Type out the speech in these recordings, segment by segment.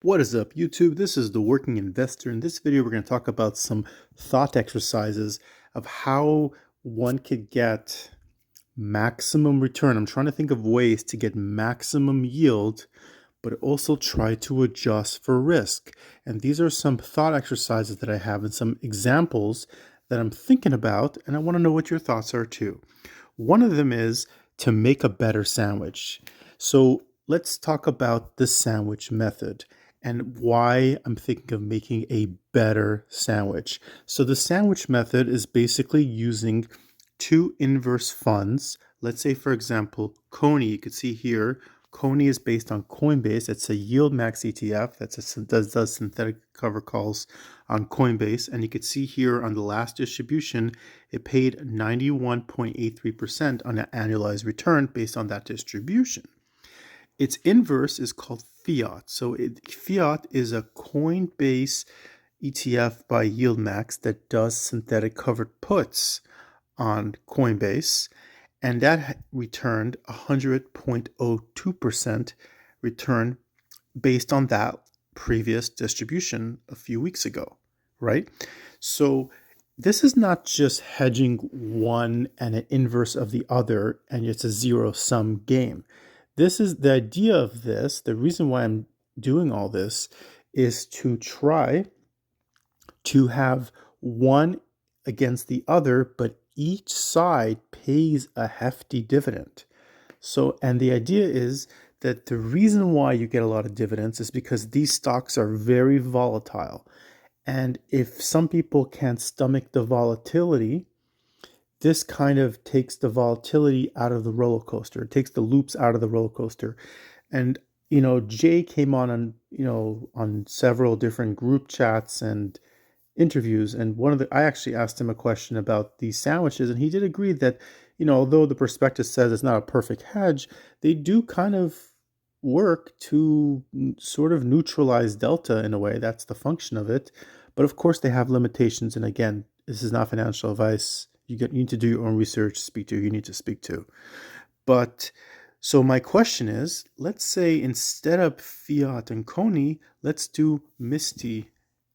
What is up, YouTube? This is the Working Investor. In this video, we're going to talk about some thought exercises of how one could get maximum return. I'm trying to think of ways to get maximum yield, but also try to adjust for risk. And these are some thought exercises that I have and some examples that I'm thinking about, and I want to know what your thoughts are too. One of them is to make a better sandwich. So let's talk about the sandwich method and why I'm thinking of making a better sandwich. So the sandwich method is basically using two inverse funds. Let's say, for example, Coney. You could see here, Coney is based on Coinbase. It's a yield max ETF that does synthetic cover calls on Coinbase. And you could see here on the last distribution, it paid 91.83% on an annualized return based on that distribution. Its inverse is called fiat. So fiat is a Coinbase ETF by YieldMax that does synthetic covered puts on Coinbase, and that returned 100.02% return based on that previous distribution a few weeks ago, right? So this is not just hedging one and an inverse of the other, and it's a zero-sum game. This is the idea of this. The reason why I'm doing all this is to try to have one against the other, but each side pays a hefty dividend. So, and the idea is that the reason why you get a lot of dividends is because these stocks are very volatile. And if some people can't stomach the volatility, this kind of takes the volatility out of the roller coaster. It takes the loops out of the roller coaster. And, Jay came on, on several different group chats and interviews. And I actually asked him a question about these sandwiches, and he did agree that, although the prospectus says it's not a perfect hedge, they do kind of work to sort of neutralize delta in a way. That's the function of it. But of course, they have limitations. And again, this is not financial advice. You need to do your own research, speak to who you need to speak to. But so my question is, let's say instead of fiat and Coney, let's do Misty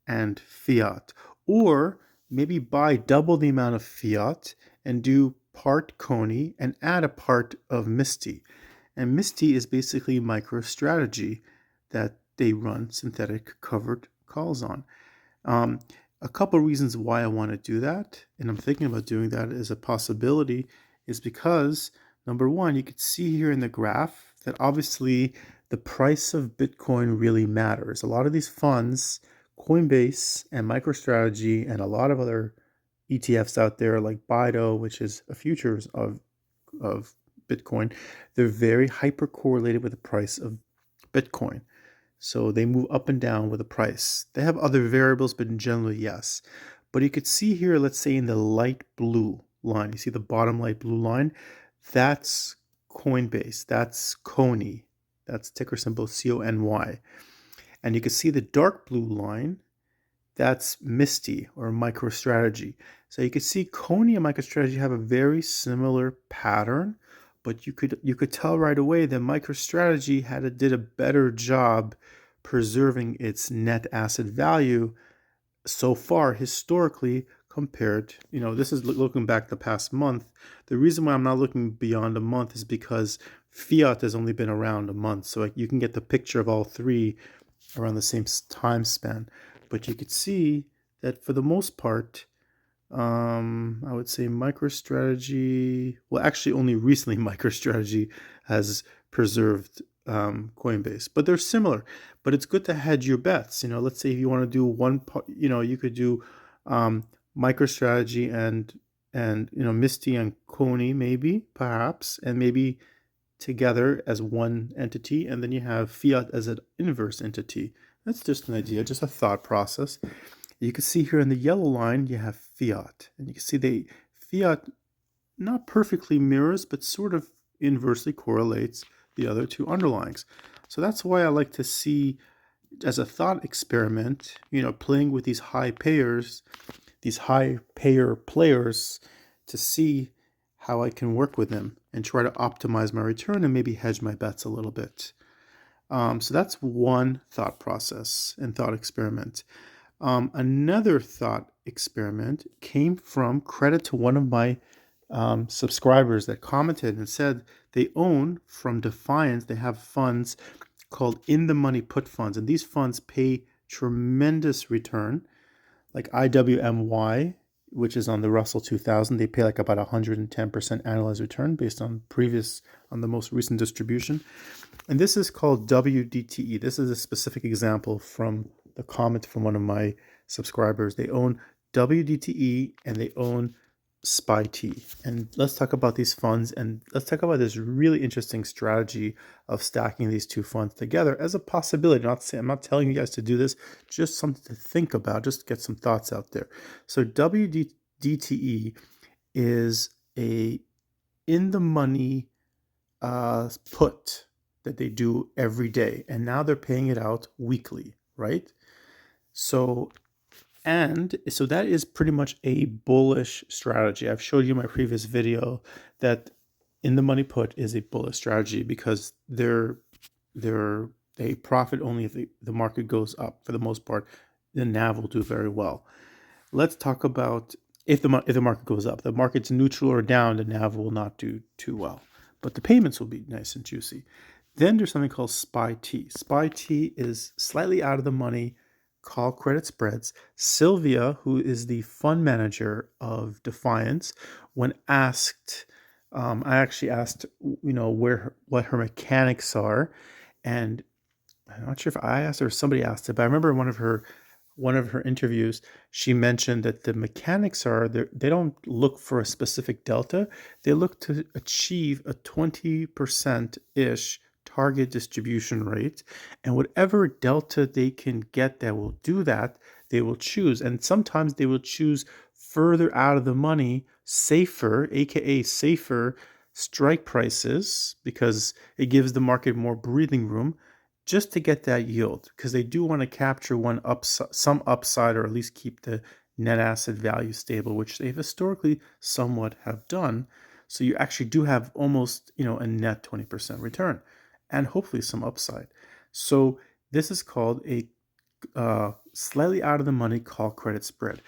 and fiat. Or maybe buy double the amount of fiat and do part Coney and add a part of Misty. And Misty is basically MicroStrategy that they run synthetic covered calls on. A couple reasons why I want to do that, and I'm thinking about doing that as a possibility, is because, number one, you could see here in the graph that obviously the price of Bitcoin really matters. A lot of these funds, Coinbase and MicroStrategy and a lot of other ETFs out there like BIDO, which is a futures of Bitcoin, they're very hyper correlated with the price of Bitcoin. So they move up and down with the price. They have other variables, but in general, yes. But you could see here, let's say in the light blue line, you see the bottom light blue line? That's Coinbase, that's Coney, that's ticker symbol CONY. And you can see the dark blue line, that's Misty or MicroStrategy. So you can see Coney and MicroStrategy have a very similar pattern, but you could tell right away that MicroStrategy did a better job preserving its net asset value so far historically compared, this is looking back the past month. The reason why I'm not looking beyond a month is because fiat has only been around a month. So you can get the picture of all three around the same time span. But you could see that for the most part, I would say MicroStrategy, well, actually only recently MicroStrategy has preserved Coinbase, but they're similar. But it's good to hedge your bets. Let's say if you want to do one part, you could do MicroStrategy and Misty and Coney, maybe, perhaps, and maybe together as one entity, and then you have fiat as an inverse entity. That's just an idea, just a thought process. You can see here in the yellow line, you have fiat. And you can see the fiat not perfectly mirrors, but sort of inversely correlates the other two underlyings. So that's why I like to see, as a thought experiment, playing with these high payers, these high payer players, to see how I can work with them and try to optimize my return and maybe hedge my bets a little bit. So that's one thought process and thought experiment. Another thought experiment came from credit to one of my subscribers that commented and said they own from Defiance. They have funds called in the money put funds, and these funds pay tremendous return, like IWMY, which is on the Russell 2000. They pay like about 110% annualized return based on the most recent distribution. And this is called WDTE. This is a specific example from the comment from one of my subscribers. They own WDTE and they own SPY-T. And let's talk about these funds, and let's talk about this really interesting strategy of stacking these two funds together as a possibility. I'm not telling you guys to do this, just something to think about, just to get some thoughts out there. So WDTE is a in the money put that they do every day, and now they're paying it out weekly, right? So that is pretty much a bullish strategy. I've showed you in my previous video that in the money put is a bullish strategy because they profit only if the market goes up. For the most part, the NAV will do very well. Let's talk about if the market goes up. The market's neutral or down, the NAV will not do too well, but the payments will be nice and juicy. Then there's something called SPY-T. SPY-T is slightly out of the money call credit spreads. Sylvia, who is the fund manager of Defiance, when asked, I actually asked, what her mechanics are, and I'm not sure if I asked or somebody asked it, but I remember one of her interviews, she mentioned that the mechanics are they don't look for a specific delta. They look to achieve a 20%-ish target distribution rate, and whatever delta they can get that will do that, they will choose. And sometimes they will choose further out of the money, safer, aka safer strike prices, because it gives the market more breathing room just to get that yield, because they do want to capture some upside, or at least keep the net asset value stable, which they historically somewhat have done. So you actually do have almost a net 20% return, and hopefully some upside. So this is called a slightly out of the money call credit spread.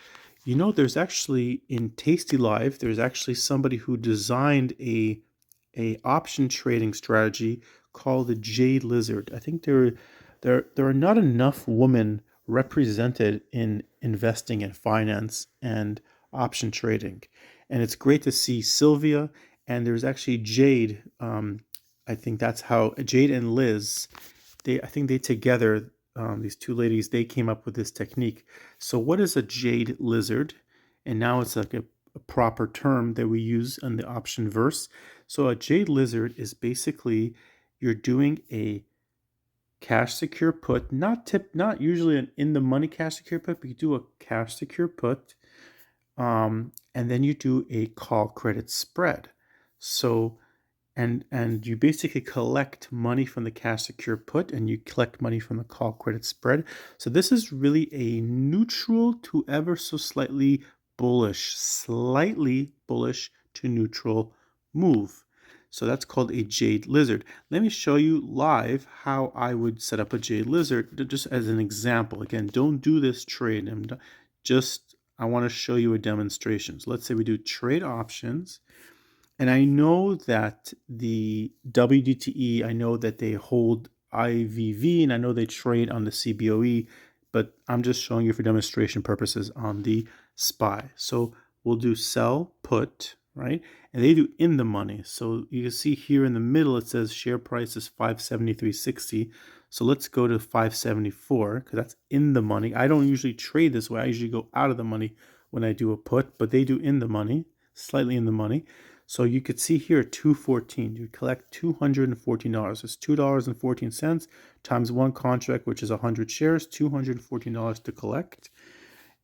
There's actually in Tasty Live, there's actually somebody who designed a option trading strategy called the Jade Lizard. I think there are not enough women represented in investing in finance and option trading, and it's great to see Sylvia, and there's actually Jade. I think that's how Jade and Liz. I think they together, these two ladies, they came up with this technique. So what is a Jade Lizard? And now it's like a proper term that we use in the option verse. So a jade lizard is basically you're doing a cash secure put, not usually an in the money cash secure put, but you do a cash secure put, and then you do a call credit spread. So and you basically collect money from the cash secure put and you collect money from the call credit spread. So this is really a neutral to ever so slightly bullish to neutral move. So that's called a jade lizard. Let me show you live how I would set up a jade lizard, just as an example. Again, don't do this trade. I want to show you a demonstration. So let's say we do trade options. And I know that the WDTE, I know that they hold IVV, and I know they trade on the CBOE, but I'm just showing you for demonstration purposes on the SPY. So we'll do sell put, right? And they do in the money. So you can see here in the middle, it says share price is 573.60. So let's go to 574 because that's in the money. I don't usually trade this way. I usually go out of the money when I do a put, but they do in the money, slightly in the money. So you could see here 214. You collect $214. It's $2.14 times one contract, which is 100 shares, $214 to collect.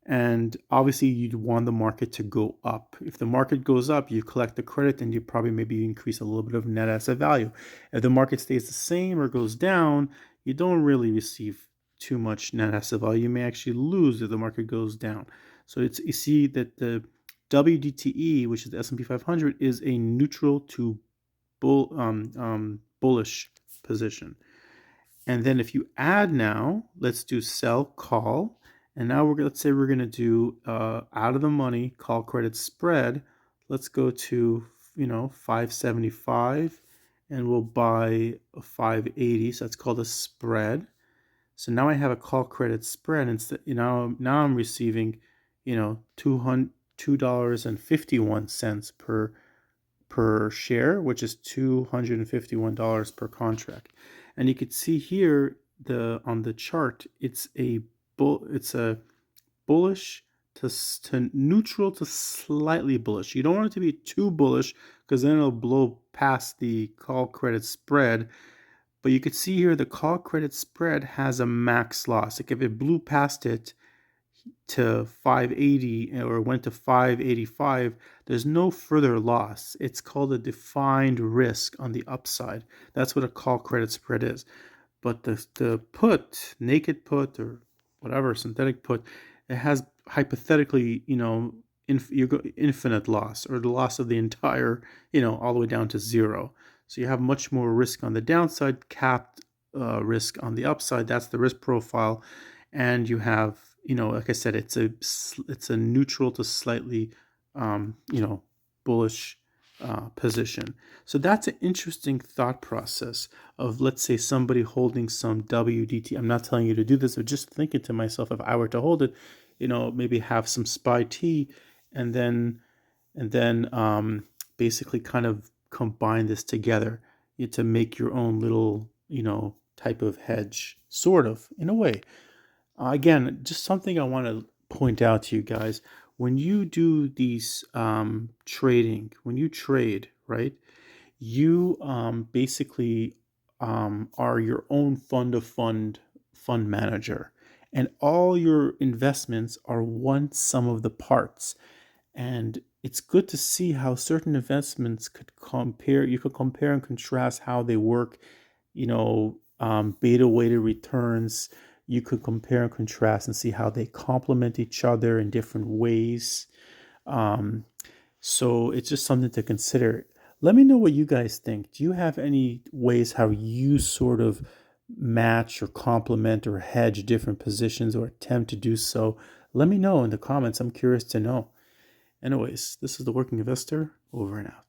And obviously you'd want the market to go up. If the market goes up, you collect the credit and you probably maybe increase a little bit of net asset value. If the market stays the same or goes down, you don't really receive too much net asset value. You may actually lose if the market goes down. So you see that the WDTE, which is the S&P 500, is a neutral to bullish position. And then if you add now, let's do sell call. And now let's say we're going to do out of the money call credit spread. Let's go to 575, and we'll buy a 580. So that's called a spread. So now I have a call credit spread. Instead, now I'm receiving $2.51 per share, which is $251 per contract. And you could see here on the chart, it's a bullish to neutral to slightly bullish. You don't want it to be too bullish because then it'll blow past the call credit spread. But you could see here the call credit spread has a max loss. Like if it blew past it to 580 or went to 585, there's no further loss. It's called a defined risk on the upside. That's what a call credit spread is. But the put, naked put or whatever, synthetic put, it has hypothetically, infinite loss, or the loss of the entire, all the way down to zero. So you have much more risk on the downside, capped risk on the upside. That's the risk profile. And you have, like I said, it's a neutral to slightly, bullish position. So that's an interesting thought process of, let's say, somebody holding some WDT. I'm not telling you to do this, but just thinking to myself, if I were to hold it, maybe have some SPY T, and then basically kind of combine this together to make your own little, type of hedge, sort of, in a way. Again, just something I want to point out to you guys. When you do these trading, when you trade, right, you basically are your own fund manager. And all your investments are one sum of the parts. And it's good to see how certain investments you could compare and contrast how they work, beta weighted returns. You could compare and contrast and see how they complement each other in different ways. So it's just something to consider. Let me know what you guys think. Do you have any ways how you sort of match or complement or hedge different positions or attempt to do so? Let me know in the comments. I'm curious to know. Anyways, this is the Working Investor, over and out.